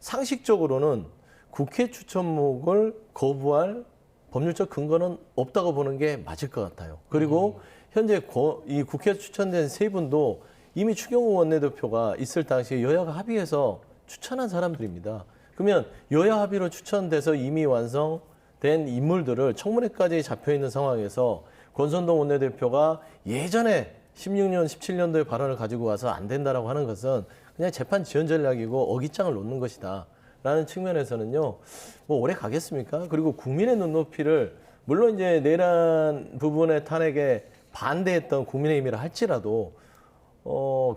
상식적으로는 국회 추천목을 거부할 법률적 근거는 없다고 보는 게 맞을 것 같아요. 그리고 현재 이 국회에 추천된 3분도 이미 추경호 원내대표가 있을 당시에 여야가 합의해서 추천한 사람들입니다. 그러면 여야 합의로 추천돼서 이미 완성된 인물들을 청문회까지 잡혀있는 상황에서 권선동 원내대표가 예전에 16년, 17년도의 발언을 가지고 와서 안 된다라고 하는 것은 그냥 재판 지연 전략이고 어깃장을 놓는 것이다. 라는 측면에서는요, 뭐 오래 가겠습니까? 그리고 국민의 눈높이를, 물론 이제 내란 부분의 탄핵에 반대했던 국민의힘이라 할지라도,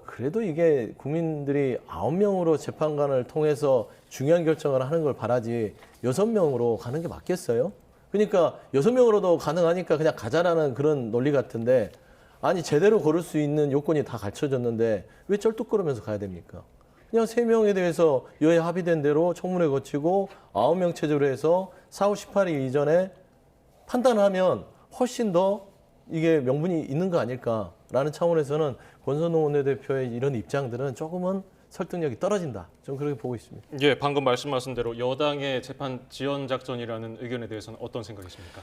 그래도 이게 국민들이 9명으로 재판관을 통해서 중요한 결정을 하는 걸 바라지 6명으로 가는 게 맞겠어요? 그러니까 6명으로도 가능하니까 그냥 가자라는 그런 논리 같은데, 아니, 제대로 고를 수 있는 요건이 다 갖춰졌는데 왜 쩔뚝거리면서 가야 됩니까? 그냥 3명에 대해서 여야 합의된 대로 청문회 거치고 9명 체제로 해서 4월 18일 이전에 판단하면 훨씬 더 이게 명분이 있는 거 아닐까라는 차원에서는 권선동 원내대표의 이런 입장들은 조금은 설득력이 떨어진다. 좀 그렇게 보고 있습니다. 예, 방금 말씀하신 대로 여당의 재판 지연 작전이라는 의견에 대해서는 어떤 생각이십니까?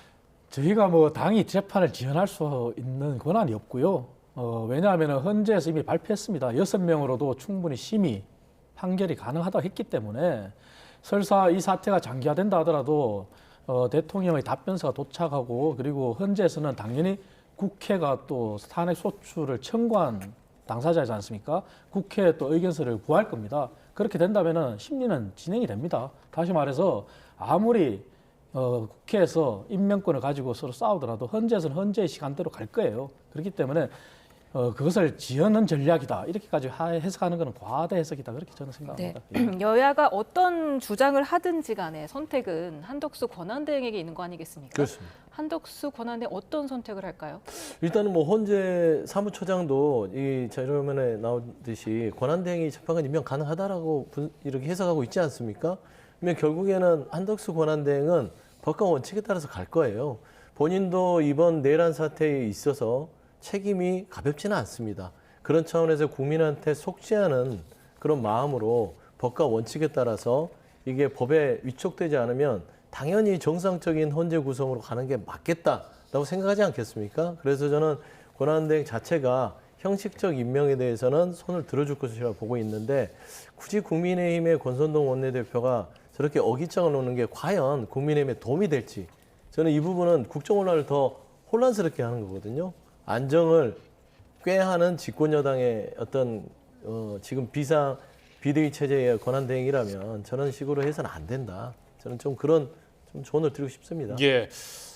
저희가 뭐 당이 재판을 지연할 수 있는 권한이 없고요. 왜냐하면 헌재에서 이미 발표했습니다. 6명으로도 충분히 심의 판결이 가능하다고 했기 때문에 설사 이 사태가 장기화된다 하더라도 대통령의 답변서가 도착하고 그리고 헌재에서는 당연히 국회가 또 탄핵 소추를 청구한 당사자이지 않습니까? 국회에 또 의견서를 구할 겁니다. 그렇게 된다면 심리는 진행이 됩니다. 다시 말해서 아무리 국회에서 임명권을 가지고 서로 싸우더라도 헌재에서는 헌재의 시간대로 갈 거예요. 그렇기 때문에 그것을 지연은 전략이다. 이렇게까지 해석하는 것은 과대 해석이다. 그렇게 저는 생각합니다. 네. 여야가 어떤 주장을 하든지 간에 선택은 한덕수 권한대행에게 있는 거 아니겠습니까? 그렇습니다. 한덕수 권한대행 어떤 선택을 할까요? 일단은 뭐 헌재 사무처장도 이 자료면에 나오듯이 권한대행이 재판관 임명 가능하다라고 이렇게 해석하고 있지 않습니까? 그러면 결국에는 한덕수 권한대행은 법과 원칙에 따라서 갈 거예요. 본인도 이번 내란 사태에 있어서 책임이 가볍지는 않습니다. 그런 차원에서 국민한테 속죄하는 그런 마음으로 법과 원칙에 따라서 이게 법에 위촉되지 않으면 당연히 정상적인 헌재 구성으로 가는 게 맞겠다라고 생각하지 않겠습니까? 그래서 저는 권한대행 자체가 형식적 임명에 대해서는 손을 들어줄 것이라고 보고 있는데 굳이 국민의힘의 권선동 원내대표가 저렇게 어깃장을 놓는 게 과연 국민의힘에 도움이 될지 저는 이 부분은 국정원란을 더 혼란스럽게 하는 거거든요. 안정을 꾀하는 집권여당의 어떤 지금 비대위 체제의 권한대행이라면 저런 식으로 해서는 안 된다. 저는 좀 그런 좀 조언을 드리고 싶습니다. 예.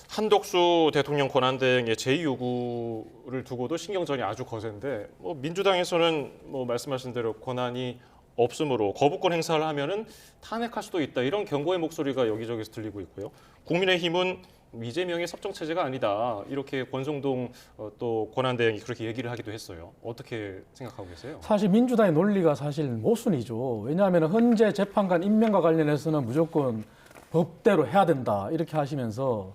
한덕수 대통령 권한대행의 제2 요구를 두고도 신경전이 아주 거센데 민주당에서는 말씀하신 대로 권한이 없으므로 거부권 행사를 하면은 탄핵할 수도 있다 이런 경고의 목소리가 여기저기서 들리고 있고요. 국민의힘은 이재명의 섭정 체제가 아니다 이렇게 권성동 또 권한대행이 그렇게 얘기를 하기도 했어요. 어떻게 생각하고 계세요? 사실 민주당의 논리가 사실 모순이죠. 왜냐하면 헌재 재판관 임명과 관련해서는 무조건 법대로 해야 된다 이렇게 하시면서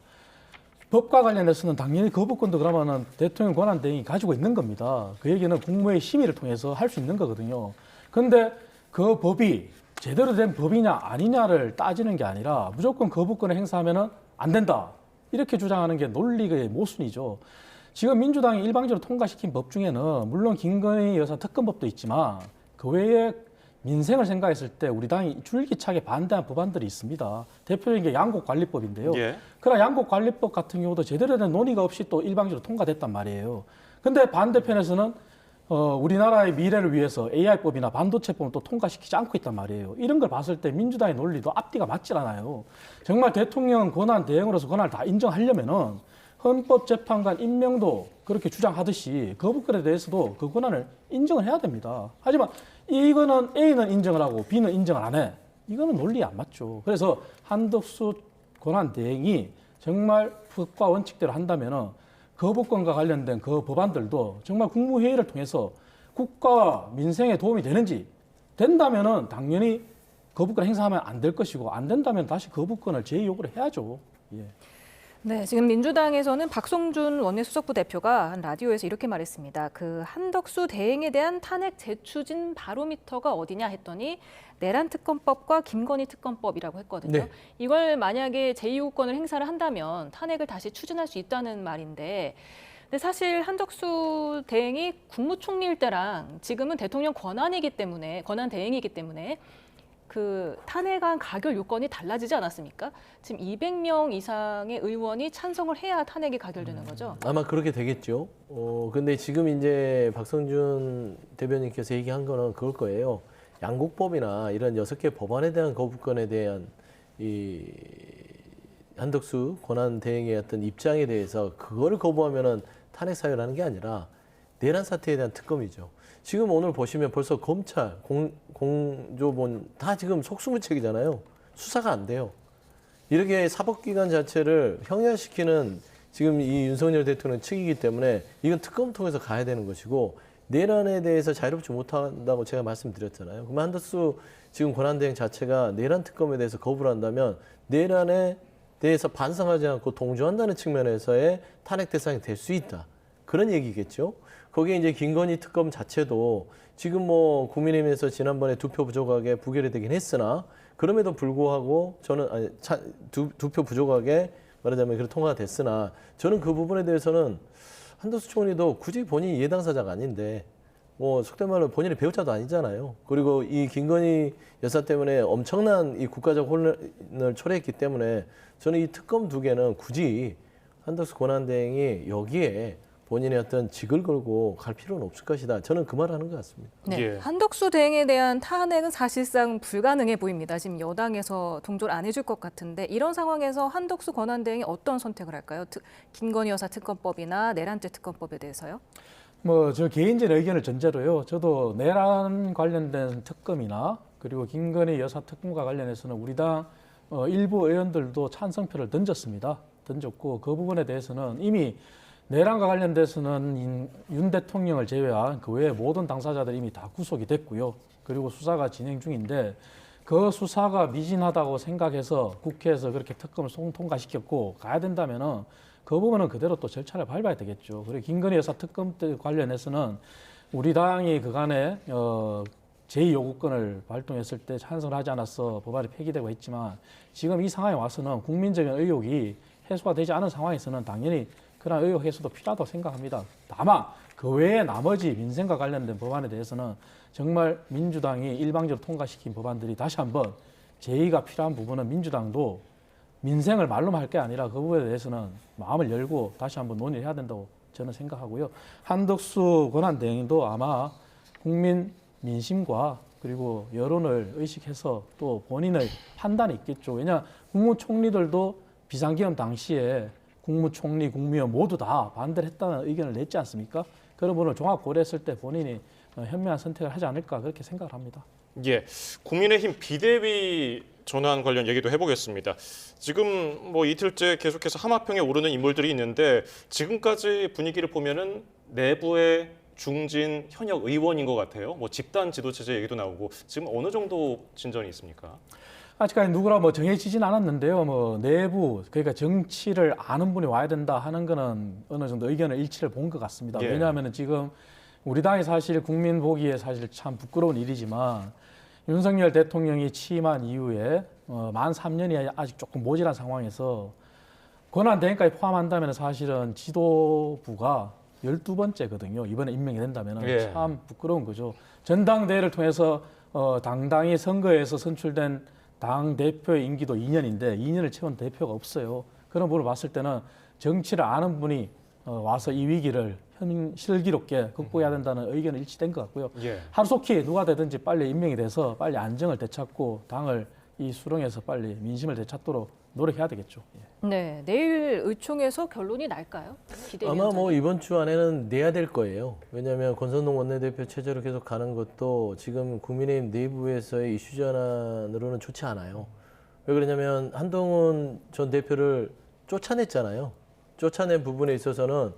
법과 관련해서는 당연히 거부권도 그러면은 대통령 권한대행이 가지고 있는 겁니다. 그 얘기는 국무회의 심의를 통해서 할 수 있는 거거든요. 그런데 그 법이 제대로 된 법이냐 아니냐를 따지는 게 아니라 무조건 거부권을 행사하면은 안 된다. 이렇게 주장하는 게 논리의 모순이죠. 지금 민주당이 일방적으로 통과시킨 법 중에는 물론 김건희 여사 특검법도 있지만 그 외에 민생을 생각했을 때 우리 당이 줄기차게 반대한 법안들이 있습니다. 대표적인 게 양곡관리법인데요. 예. 그러나 양곡관리법 같은 경우도 제대로 된 논의가 없이 또 일방적으로 통과됐단 말이에요. 근데 반대편에서는 우리나라의 미래를 위해서 AI법이나 반도체법을 또 통과시키지 않고 있단 말이에요. 이런 걸 봤을 때 민주당의 논리도 앞뒤가 맞질 않아요. 정말 대통령 권한 대행으로서 권한을 다 인정하려면은 헌법재판관 임명도 그렇게 주장하듯이 거부권에 대해서도 그 권한을 인정을 해야 됩니다. 하지만 이거는 A는 인정을 하고 B는 인정을 안 해. 이거는 논리 안 맞죠. 그래서 한덕수 권한 대행이 정말 법과 원칙대로 한다면은 거부권과 관련된 그 법안들도 정말 국무회의를 통해서 국가와 민생에 도움이 되는지 된다면은 당연히 거부권 행사하면 안 될 것이고 안 된다면 다시 거부권을 재요구를 해야죠. 예. 네, 지금 민주당에서는 박성준 원내수석부 대표가 한 라디오에서 이렇게 말했습니다. 그 한덕수 대행에 대한 탄핵 재추진 바로미터가 어디냐 했더니 내란 특검법과 김건희 특검법이라고 했거든요. 네. 이걸 만약에 제2요구권을 행사를 한다면 탄핵을 다시 추진할 수 있다는 말인데 근데 사실 한덕수 대행이 국무총리일 때랑 지금은 대통령 권한 대행이기 때문에 그 탄핵안 가결 요건이 달라지지 않았습니까? 지금 200명 이상의 의원이 찬성을 해야 탄핵이 가결되는 거죠. 아마 그렇게 되겠죠. 근데 지금 이제 박성준 대변인께서 얘기한 거는 그럴 거예요. 양곡법이나 이런 6개 법안에 대한 거부권에 대한 이 한덕수 권한 대행의 어떤 입장에 대해서 그거를 거부하면은 탄핵 사유를 하는 게 아니라 내란 사태에 대한 특검이죠. 지금 오늘 보시면 벌써 검찰, 공조본 다 지금 속수무책이잖아요. 수사가 안 돼요. 이렇게 사법기관 자체를 형해시키는 지금 이 윤석열 대통령 측이기 때문에 이건 특검을 통해서 가야 되는 것이고 내란에 대해서 자유롭지 못한다고 제가 말씀드렸잖아요. 그럼 한덕수 지금 권한대행 자체가 내란 특검에 대해서 거부를 한다면 내란에 대해서 반성하지 않고 동조한다는 측면에서의 탄핵 대상이 될 수 있다. 그런 얘기겠죠. 거기에 이제 김건희 특검 자체도 지금 국민의힘에서 지난번에 2표 부족하게 부결이 되긴 했으나 그럼에도 불구하고 저는 두 표 부족하게 말하자면 그렇게 통과가 됐으나 저는 그 부분에 대해서는 한덕수 총리도 굳이 본인이 예당사자가 아닌데 속된 말로 본인이 배우자도 아니잖아요. 그리고 이 김건희 여사 때문에 엄청난 이 국가적 혼란을 초래했기 때문에 저는 이 특검 2개는 굳이 한덕수 권한대행이 여기에 본인의 어떤 직을 걸고 갈 필요는 없을 것이다. 저는 그 말을 하는 것 같습니다. 네, 예. 한덕수 대행에 대한 탄핵은 사실상 불가능해 보입니다. 지금 여당에서 동조를 안 해줄 것 같은데 이런 상황에서 한덕수 권한대행이 어떤 선택을 할까요? 김건희 여사 특검법이나 내란죄 특검법에 대해서요? 저 개인적인 의견을 전제로요. 저도 내란 관련된 특검이나 그리고 김건희 여사 특검과 관련해서는 우리 당 일부 의원들도 찬성표를 던졌고 그 부분에 대해서는 이미 내란과 관련돼서는 윤 대통령을 제외한 그 외의 모든 당사자들이 이미 다 구속이 됐고요. 그리고 수사가 진행 중인데 그 수사가 미진하다고 생각해서 국회에서 그렇게 특검을 통과시켰고 가야 된다면은 그 부분은 그대로 또 절차를 밟아야 되겠죠. 그리고 김건희 여사 특검 관련해서는 우리 당이 그간에 제2요구권을 발동했을 때 찬성을 하지 않아서 법안이 폐기되고 했지만 지금 이 상황에 와서는 국민적인 의혹이 해소가 되지 않은 상황에서는 당연히 그런 의혹 해소도 필요하다고 생각합니다. 다만 그 외에 나머지 민생과 관련된 법안에 대해서는 정말 민주당이 일방적으로 통과시킨 법안들이 다시 한번 제의가 필요한 부분은 민주당도 민생을 말로만 할 게 아니라 그 부분에 대해서는 마음을 열고 다시 한번 논의를 해야 된다고 저는 생각하고요. 한덕수 권한대행도 아마 국민 민심과 그리고 여론을 의식해서 또 본인의 판단이 있겠죠. 왜냐 국무총리들도 비상기업 당시에 국무총리, 국무위원 모두 다 반대를 했다는 의견을 냈지 않습니까? 그런 부분을 종합 고려했을 때 본인이 현명한 선택을 하지 않을까 그렇게 생각을 합니다. 예, 국민의힘 비대위 전환 관련 얘기도 해보겠습니다. 지금 뭐 이틀째 계속해서 하마평에 오르는 인물들이 있는데 지금까지 분위기를 보면은 내부의 중진 현역 의원인 것 같아요. 뭐 집단 지도체제 얘기도 나오고 지금 어느 정도 진전이 있습니까? 아직까지 누구라 뭐 정해지진 않았는데요. 뭐 내부 그러니까 정치를 아는 분이 와야 된다 하는 거는 어느 정도 의견을 일치를 본 것 같습니다. 예. 왜냐하면 지금 우리 당이 사실 국민 보기에 사실 참 부끄러운 일이지만 윤석열 대통령이 취임한 이후에 만 3년이 아직 조금 모자란 상황에서 권한대행까지 포함한다면 사실은 지도부가 12번째거든요. 이번에 임명이 된다면 예. 참 부끄러운 거죠. 전당대회를 통해서 당당히 선거에서 선출된 당 대표의 임기도 2년인데 2년을 채운 대표가 없어요. 그런 부분을 봤을 때는 정치를 아는 분이 와서 이 위기를 슬기롭게 극복해야 된다는 의견이 일치된 것 같고요. 예. 하루속히 누가 되든지 빨리 임명이 돼서 빨리 안정을 되찾고 당을 이 수렁에서 빨리 민심을 되찾도록 노력해야 되겠죠. 예. 네, 내일 의총에서 결론이 날까요? 비대위원장이. 아마 뭐 이번 주 안에는 내야 될 거예요. 왜냐하면 권선동 원내대표 체제로 계속 가는 것도 지금 국민의힘 내부에서의 이슈 전환으로는 좋지 않아요. 왜 그러냐면 한동훈 전 대표를 쫓아냈잖아요. 쫓아낸 부분에 있어서는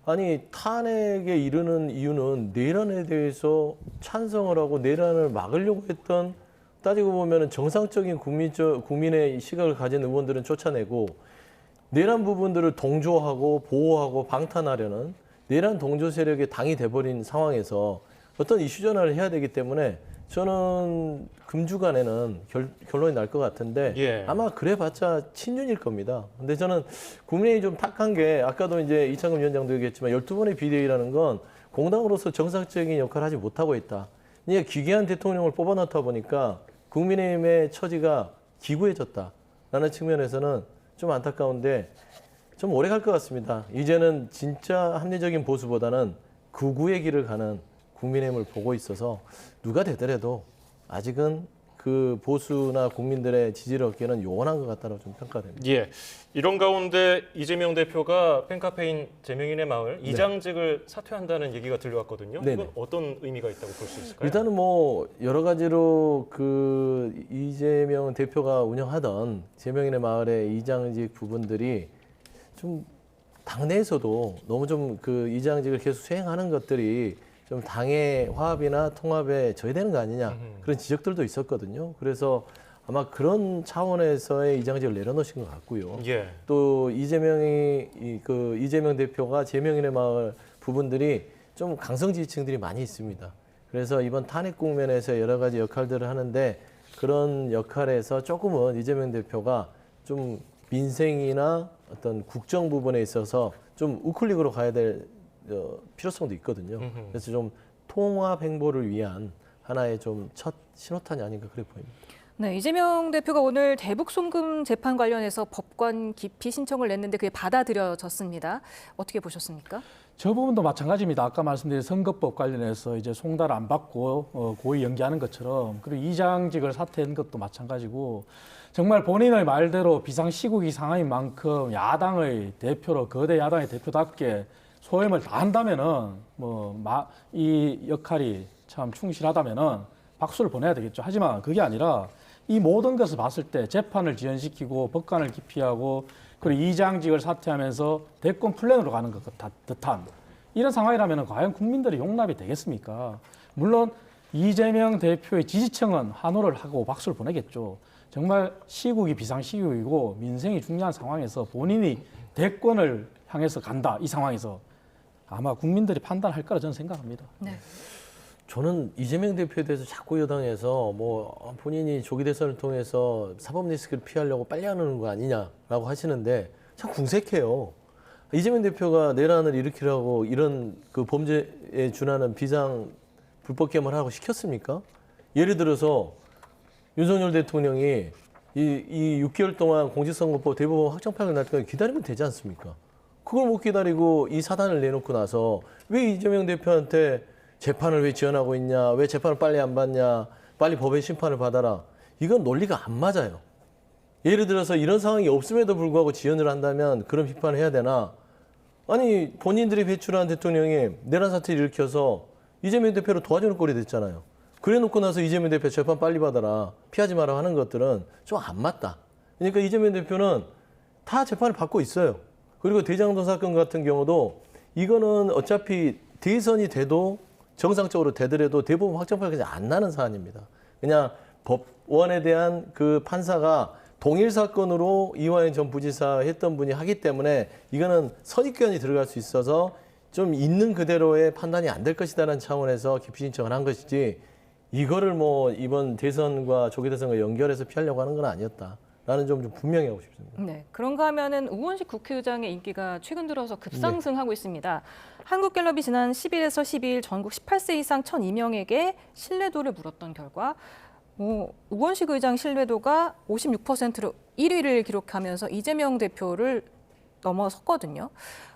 아니 탄핵에 이르는 이유는 내란에 대해서 찬성을 하고 내란을 막으려고 했던 따지고 보면은 정상적인 국민의 시각을 가진 의원들은 쫓아내고 내란 부분들을 동조하고 보호하고 방탄하려는 내란 동조 세력의 당이 돼버린 상황에서 어떤 이슈 전환을 해야 되기 때문에 저는 금주간에는 결론이 날 것 같은데 예. 아마 그래봤자 친윤일 겁니다. 근데 저는 국민의힘이 좀 탁한 게 아까도 이제 이창금 위원장도 얘기했지만 12번의 비대위라는 건 공당으로서 정상적인 역할을 하지 못하고 있다. 이게 기괴한 대통령을 뽑아놓다 보니까 국민의힘의 처지가 기구해졌다라는 측면에서는 좀 안타까운데 좀 오래 갈 것 같습니다. 이제는 진짜 합리적인 보수보다는 극우의 길을 가는 국민의힘을 보고 있어서 누가 되더라도 아직은 그 보수나 국민들의 지지를 얻기에는 요원한 것 같다고 좀 평가됩니다. 예. 이런 가운데 이재명 대표가 팬카페인 제명인의 마을 이장직을 사퇴한다는 얘기가 들려왔거든요. 네네. 이건 어떤 의미가 있다고 볼 수 있을까요? 일단은 뭐 여러 가지로 그 이재명 대표가 운영하던 제명인의 마을의 이장직 부분들이 좀 당내에서도 너무 좀 그 이장직을 계속 수행하는 것들이 좀 당의 화합이나 통합에 저해되는 거 아니냐 그런 지적들도 있었거든요. 그래서 아마 그런 차원에서의 이장직을 내려놓으신 것 같고요. 예. 또 이재명 대표가 제명인의 마을 부분들이 좀 강성 지지층들이 많이 있습니다. 그래서 이번 탄핵 국면에서 여러 가지 역할들을 하는데 그런 역할에서 조금은 이재명 대표가 좀 민생이나 어떤 국정 부분에 있어서 좀 우클릭으로 가야 될 필요성도 있거든요. 그래서 좀 통합 행보를 위한 하나의 좀 첫 신호탄이 아닌가 그렇게 보입니다. 네, 이재명 대표가 오늘 대북 송금 재판 관련해서 법관 기피 신청을 냈는데 그게 받아들여졌습니다. 어떻게 보셨습니까? 저 부분도 마찬가지입니다. 아까 말씀드린 선거법 관련해서 이제 송달 안 받고 고의 연기하는 것처럼 그리고 이장직을 사퇴한 것도 마찬가지고 정말 본인의 말대로 비상시국이 상황인 만큼 야당의 대표로 거대 야당의 대표답게 소임을 다한다면은 이 역할이 참 충실하다면은 박수를 보내야 되겠죠. 하지만 그게 아니라 이 모든 것을 봤을 때 재판을 지연시키고 법관을 기피하고 그리고 이장직을 사퇴하면서 대권 플랜으로 가는 것 듯한 이런 상황이라면 과연 국민들이 용납이 되겠습니까? 물론 이재명 대표의 지지층은 환호를 하고 박수를 보내겠죠. 정말 시국이 비상시국이고 민생이 중요한 상황에서 본인이 대권을 향해서 간다 이 상황에서 아마 국민들이 판단할 거라 저는 생각합니다. 네. 저는 이재명 대표에 대해서 자꾸 여당에서 뭐 본인이 조기 대선을 통해서 사법 리스크를 피하려고 빨리 하는 거 아니냐라고 하시는데 참 궁색해요. 이재명 대표가 내란을 일으키라고 이런 그 범죄에 준하는 비상 불법 개헌을 하고 시켰습니까? 예를 들어서 윤석열 대통령이 이 6개월 동안 공직선거법 대법원 확정판을 날 때까지 기다리면 되지 않습니까? 그걸 못 기다리고 이 사단을 내놓고 나서 왜 이재명 대표한테 재판을 왜 지연하고 있냐, 왜 재판을 빨리 안 받냐, 빨리 법의 심판을 받아라. 이건 논리가 안 맞아요. 예를 들어서 이런 상황이 없음에도 불구하고 지연을 한다면 그런 비판을 해야 되나? 아니 본인들이 배출한 대통령이 내란 사태를 일으켜서 이재명 대표를 도와주는 꼴이 됐잖아요. 그래 놓고 나서 이재명 대표 재판 빨리 받아라, 피하지 마라 하는 것들은 좀 안 맞다. 그러니까 이재명 대표는 다 재판을 받고 있어요. 그리고 대장동 사건 같은 경우도 이거는 어차피 대선이 돼도 정상적으로 되더라도 대법원 확정판이 그냥 안 나는 사안입니다. 그냥 법원에 대한 그 판사가 동일 사건으로 이화영 전 부지사 했던 분이 하기 때문에 이거는 선입견이 들어갈 수 있어서 좀 있는 그대로의 판단이 안 될 것이다라는 차원에서 기피 신청을 한 것이지 이거를 뭐 이번 대선과 조기 대선과 연결해서 피하려고 하는 건 아니었다라는 점 좀 분명히 하고 싶습니다. 네, 그런가 하면은 우원식 국회의장의 인기가 최근 들어서 급상승하고 있습니다. 한국갤럽이 지난 10일에서 12일 전국 18세 이상 1,002명에게 신뢰도를 물었던 결과 우원식 의장 신뢰도가 56%로 1위를 기록하면서 이재명 대표를 넘어섰거든요.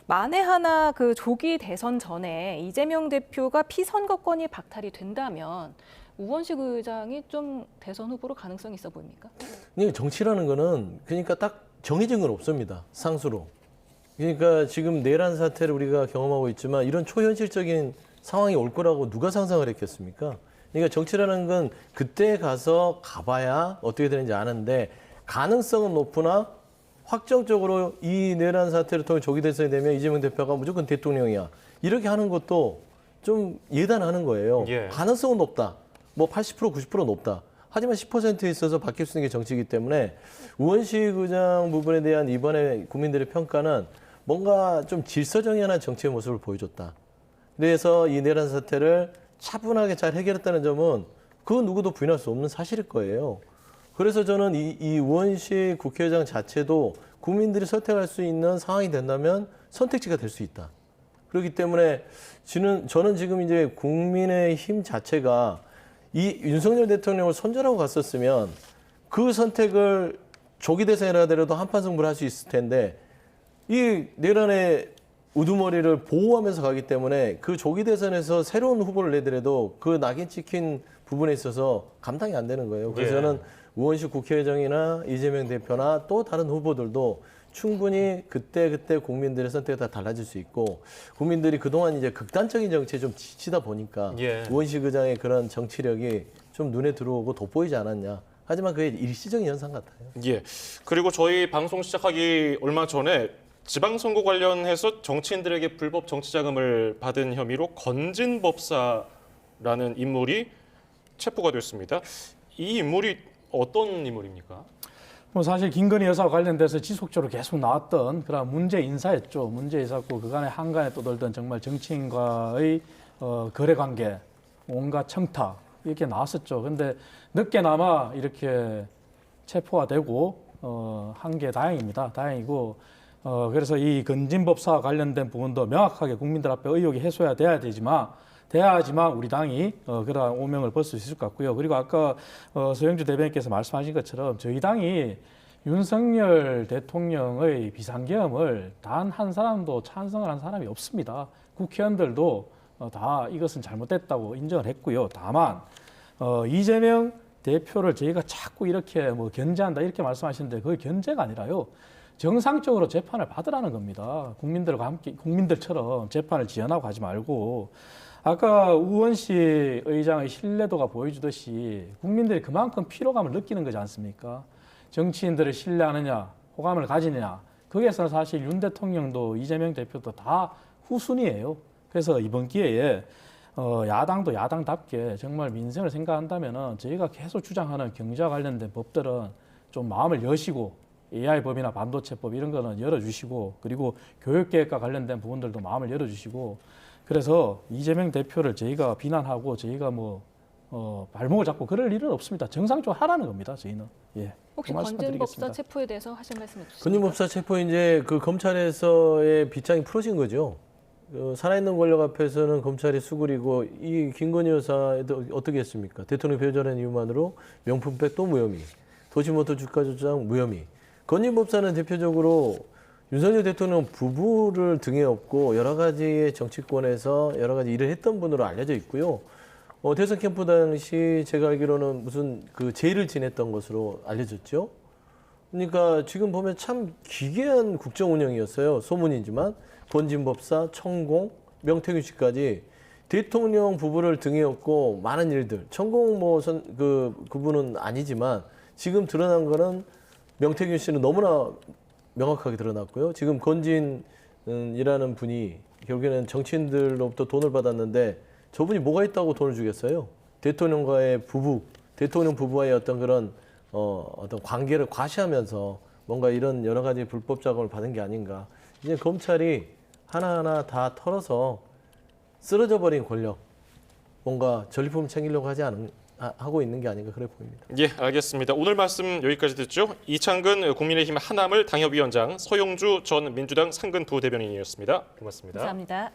만에 하나 그 조기 대선 전에 이재명 대표가 피선거권이 박탈이 된다면 우원식 의장이 좀 대선 후보로 가능성이 있어 보입니까? 정치라는 거는 그러니까 딱 정해진 건 없습니다. 상수로. 그러니까 지금 내란 사태를 우리가 경험하고 있지만 이런 초현실적인 상황이 올 거라고 누가 상상을 했겠습니까? 그러니까 정치라는 건 그때 가서 가봐야 어떻게 되는지 아는데 가능성은 높으나 확정적으로 이 내란 사태를 통해 조기 대선이 되면 이재명 대표가 무조건 대통령이야. 이렇게 하는 것도 좀 예단하는 거예요. 예. 가능성은 높다. 뭐 80%, 90% 높다. 하지만 10%에 있어서 바뀔 수 있는 게 정치이기 때문에 우원식 의장 부분에 대한 이번에 국민들의 평가는 뭔가 좀 질서정연한 정치의 모습을 보여줬다. 그래서 이 내란 사태를 차분하게 잘 해결했다는 점은 그 누구도 부인할 수 없는 사실일 거예요. 그래서 저는 이 우원식 국회의장 자체도 국민들이 선택할 수 있는 상황이 된다면 선택지가 될 수 있다. 그렇기 때문에 저는 지금 이제 국민의힘 자체가 이 윤석열 대통령을 손절하고 갔었으면 그 선택을 조기 대선이라 하더라도 한판 승부를 할 수 있을 텐데 이 내란의 우두머리를 보호하면서 가기 때문에 그 조기 대선에서 새로운 후보를 내더라도 그 낙인 찍힌 부분에 있어서 감당이 안 되는 거예요. 그래서 예. 저는 우원식 국회의장이나 이재명 대표나 또 다른 후보들도 충분히 그때 국민들의 선택이 다 달라질 수 있고 국민들이 그동안 이제 극단적인 정치에 좀 지치다 보니까 예. 우원식 의장의 그런 정치력이 좀 눈에 들어오고 돋보이지 않았냐. 하지만 그게 일시적인 현상 같아요. 예. 그리고 저희 방송 시작하기 얼마 전에 지방선거 관련해서 정치인들에게 불법 정치자금을 받은 혐의로 건진 법사라는 인물이 체포가 됐습니다. 이 인물이 어떤 인물입니까? 뭐 사실 김건희 여사와 관련돼서 지속적으로 계속 나왔던 그런 문제 인사였죠. 문제 인사고 그간에 한간에 떠돌던 정말 정치인과의 거래 관계, 온갖 청탁 이렇게 나왔었죠. 근데 늦게나마 이렇게 체포가 되고 한 게 다행입니다. 다행이고 그래서 이 건진법사와 관련된 부분도 명확하게 국민들 앞에 의혹이 해소해야 돼야지만 우리 당이 그러한 오명을 벗을 수 있을 것 같고요. 그리고 아까 서영주 대변인께서 말씀하신 것처럼 저희 당이 윤석열 대통령의 비상계엄을 단 한 사람도 찬성을 한 사람이 없습니다. 국회의원들도 다 이것은 잘못됐다고 인정을 했고요. 다만 이재명 대표를 저희가 자꾸 이렇게 뭐 견제한다 이렇게 말씀하시는데 그게 견제가 아니라요. 정상적으로 재판을 받으라는 겁니다. 국민들과 함께 국민들처럼 재판을 지연하고 하지 말고 아까 우원식 의장의 신뢰도가 보여주듯이 국민들이 그만큼 피로감을 느끼는 거지 않습니까? 정치인들을 신뢰하느냐, 호감을 가지느냐. 거기에서는 사실 윤 대통령도 이재명 대표도 다 후순위예요. 그래서 이번 기회에 야당도 야당답게 정말 민생을 생각한다면은 저희가 계속 주장하는 경제와 관련된 법들은 좀 마음을 여시고 AI법이나 반도체법 이런 거는 열어주시고 그리고 교육계획과 관련된 부분들도 마음을 열어주시고 그래서 이재명 대표를 저희가 비난하고 저희가 뭐 발목을 잡고 그럴 일은 없습니다. 정상적으로 하라는 겁니다. 저희는. 예. 혹시 그 말씀만 건진 법사 드리겠습니다. 체포에 대해서 하실 말씀 있으십니까? 건진 법사 체포 이제 그 검찰에서의 빗장이 풀어진 거죠. 살아있는 권력 앞에서는 검찰이 수그리고 이 김건희 여사도 어떻게 했습니까? 대통령 배우자라는 이유만으로 명품백 또 무혐의, 도시모터 주가 조작 무혐의. 건진 법사는 대표적으로 윤석열 대통령 부부를 등에 업고 여러 가지의 정치권에서 여러 가지 일을 했던 분으로 알려져 있고요. 대선 캠프 당시 제가 알기로는 무슨 그 제의를 지냈던 것으로 알려졌죠. 그러니까 지금 보면 참 기괴한 국정 운영이었어요. 소문이지만 건진 법사, 천공, 명태균 씨까지 대통령 부부를 등에 업고 많은 일들. 천공 그분은 아니지만 지금 드러난 거는 명태균 씨는 너무나 명확하게 드러났고요. 지금 건진이라는 분이 결국에는 정치인들로부터 돈을 받았는데 저분이 뭐가 있다고 돈을 주겠어요? 대통령과의 부부, 대통령 부부와의 어떤 그런 어떤 관계를 과시하면서 뭔가 이런 여러 가지 불법 자금을 받은 게 아닌가. 이제 검찰이 하나하나 다 털어서 쓰러져 버린 권력, 뭔가 전리품 챙기려고 하고 있는 게 아닌가 그래 보입니다. 예, 알겠습니다. 오늘 말씀 여기까지 듣죠. 이창근 국민의힘 하남을 당협위원장, 서용주 전 민주당 상근 부대변인이었습니다. 고맙습니다. 감사합니다.